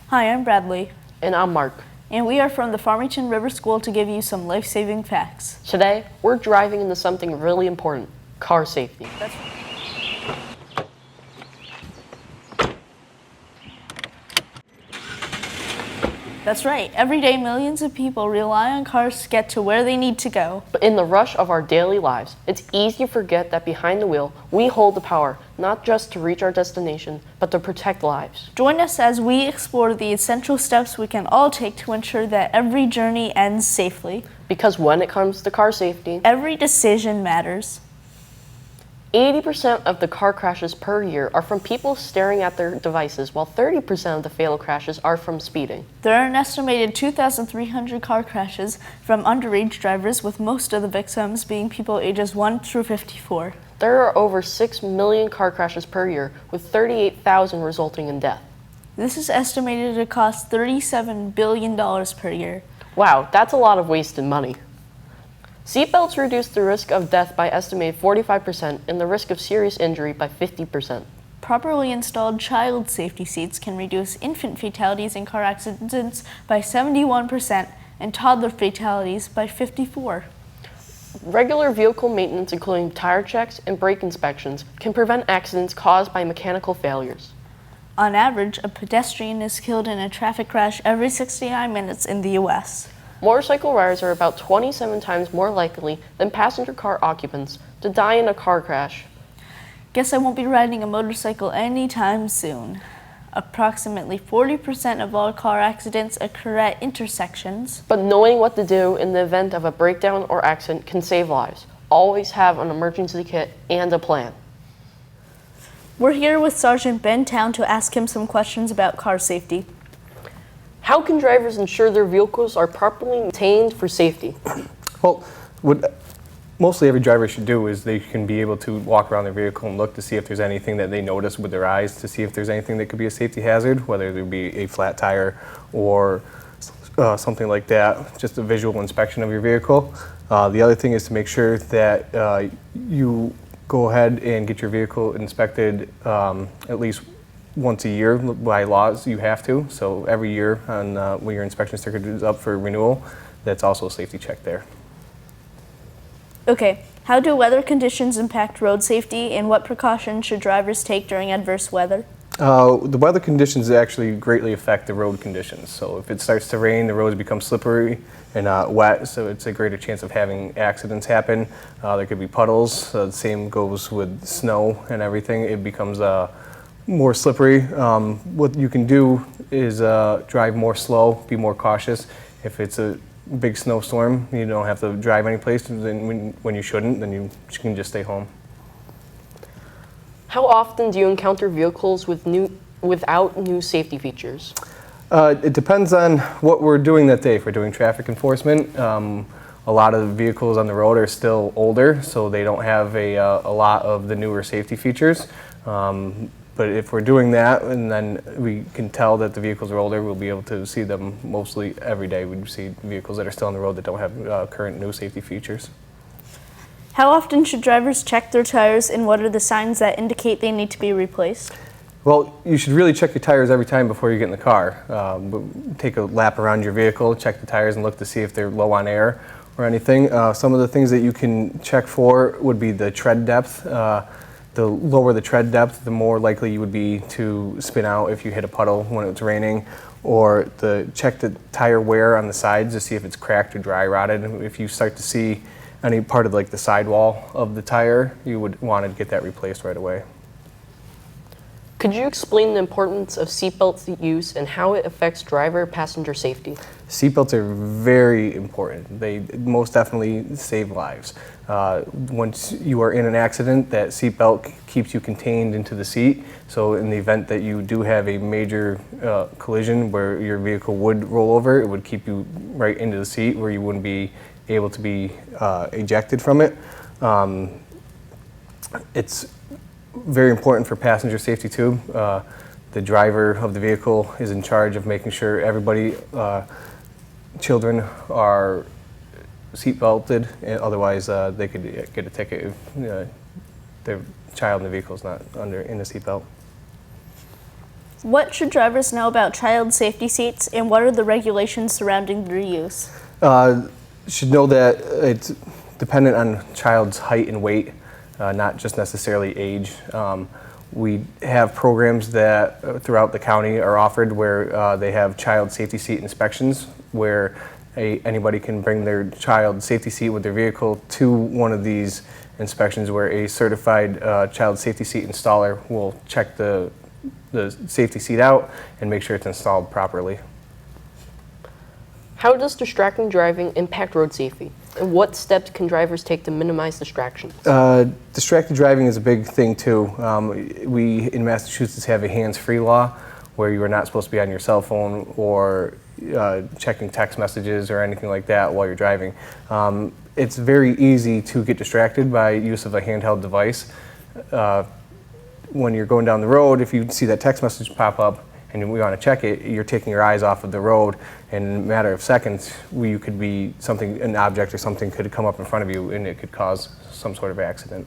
Hi, I'm Bradley. And I'm Mark. And we are from the Farmington River School to give you some life-saving facts. Today, we're driving into something really important, car safety. That's right. Every day, millions of people rely on cars to get to where they need to go. But in the rush of our daily lives, it's easy to forget that behind the wheel, we hold the power, not just to reach our destination, but to protect lives. Join us as we explore the essential steps we can all take to ensure that every journey ends safely. Because when it comes to car safety, every decision matters. 80% of the car crashes per year are from people staring at their devices, while 30% of the fatal crashes are from speeding. There are an estimated 2,300 car crashes from underage drivers, with most of the victims being people ages 1 through 54. There are over 6 million car crashes per year, with 38,000 resulting in death. This is estimated to cost $37 billion per year. Wow, that's a lot of wasted money. Seatbelts reduce the risk of death by estimated 45% and the risk of serious injury by 50%. Properly installed child safety seats can reduce infant fatalities in car accidents by 71% and toddler fatalities by 54%. Regular vehicle maintenance, including tire checks and brake inspections, can prevent accidents caused by mechanical failures. On average, a pedestrian is killed in a traffic crash every 69 minutes in the U.S. Motorcycle riders are about 27 times more likely than passenger car occupants to die in a car crash. Guess I won't be riding a motorcycle anytime soon. Approximately 40% of all car accidents occur at intersections. But knowing what to do in the event of a breakdown or accident can save lives. Always have an emergency kit and a plan. We're here with Sergeant Ben Town to ask him some questions about car safety. How can drivers ensure their vehicles are properly maintained for safety? Well, what mostly every driver should do is they can be able to walk around their vehicle and look to see if there's anything that they notice with their eyes, to see if there's anything that could be a safety hazard, whether there be a flat tire or something like that, just a visual inspection of your vehicle. The other thing is to make sure that you go ahead and get your vehicle inspected at least once a year. By laws, you have to. So every year on when your inspection sticker is up for renewal, that's also a safety check there. Okay, how do weather conditions impact road safety, and what precautions should drivers take during adverse weather? The weather conditions actually greatly affect the road conditions. So if it starts to rain, the roads become slippery and wet, so it's a greater chance of having accidents happen. There could be puddles. The same goes with snow and everything. It becomes more slippery. What you can do is drive more slow, be more cautious. If it's a big snowstorm, you don't have to drive any place. When you shouldn't, then you can just stay home. How often do you encounter vehicles without new safety features? It depends on what we're doing that day. If we're doing traffic enforcement, a lot of the vehicles on the road are still older, so they don't have a lot of the newer safety features. But if we're doing that and then we can tell that the vehicles are older, we'll be able to see them mostly every day. We see vehicles that are still on the road that don't have current new safety features. How often should drivers check their tires, and what are the signs that indicate they need to be replaced? Well, you should really check your tires every time before you get in the car. Take a lap around your vehicle, check the tires and look to see if they're low on air or anything. Some of the things that you can check for would be the tread depth. The lower the tread depth, the more likely you would be to spin out if you hit a puddle when it's raining, or check the tire wear on the sides to see if it's cracked or dry rotted. If you start to see any part of like the sidewall of the tire, you would want to get that replaced right away. Could you explain the importance of seatbelt use and how it affects driver-passenger safety? Seatbelts are very important. They most definitely save lives. Once you are in an accident, that seatbelt keeps you contained into the seat. So in the event that you do have a major collision where your vehicle would roll over, it would keep you right into the seat where you wouldn't be able to be ejected from it. It's very important for passenger safety too. The driver of the vehicle is in charge of making sure everybody, children are seat belted, otherwise they could get a ticket if their child in the vehicle is not in the seat belt. What should drivers know about child safety seats, and what are the regulations surrounding their use? Should know that it's dependent on child's height and weight, not just necessarily age. We have programs that throughout the county are offered where they have child safety seat inspections where anybody can bring their child safety seat with their vehicle to one of these inspections where a certified child safety seat installer will check the safety seat out and make sure it's installed properly. How does distracting driving impact road safety? And what steps can drivers take to minimize distractions? Distracted driving is a big thing too. We in Massachusetts have a hands-free law where you are not supposed to be on your cell phone or checking text messages or anything like that while you're driving. It's very easy to get distracted by use of a handheld device. When you're going down the road, if you see that text message pop up and we want to check it, you're taking your eyes off of the road, and in a matter of seconds, you could be an object or something could come up in front of you, and it could cause some sort of accident.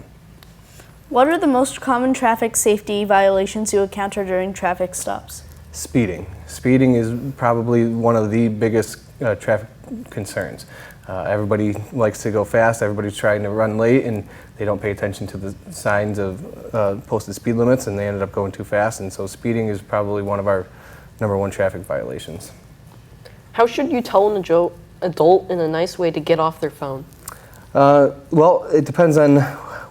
What are the most common traffic safety violations you encounter during traffic stops? Speeding. Speeding is probably one of the biggest traffic concerns. Everybody likes to go fast, everybody's trying to run late, and they don't pay attention to the signs of posted speed limits, and they ended up going too fast, and so speeding is probably one of our #1 traffic violations. How should you tell an adult in a nice way to get off their phone? Well, it depends on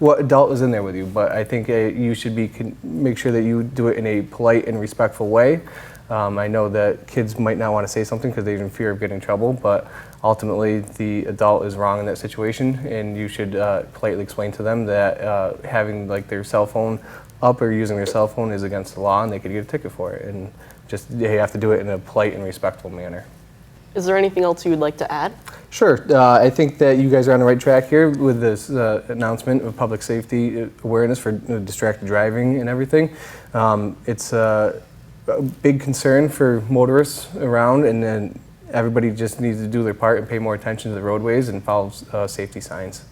what adult is in there with you, but I think you should make sure that you do it in a polite and respectful way. I know that kids might not want to say something because they're in fear of getting in trouble, but ultimately the adult is wrong in that situation, and you should politely explain to them that having their cell phone up or using their cell phone is against the law, and they could get a ticket for it. And just they have to do it in a polite and respectful manner. Is there anything else you would like to add? Sure. I think that you guys are on the right track here with this announcement of public safety awareness for distracted driving and everything. It's a big concern for motorists around, and then everybody just needs to do their part and pay more attention to the roadways and follow safety signs.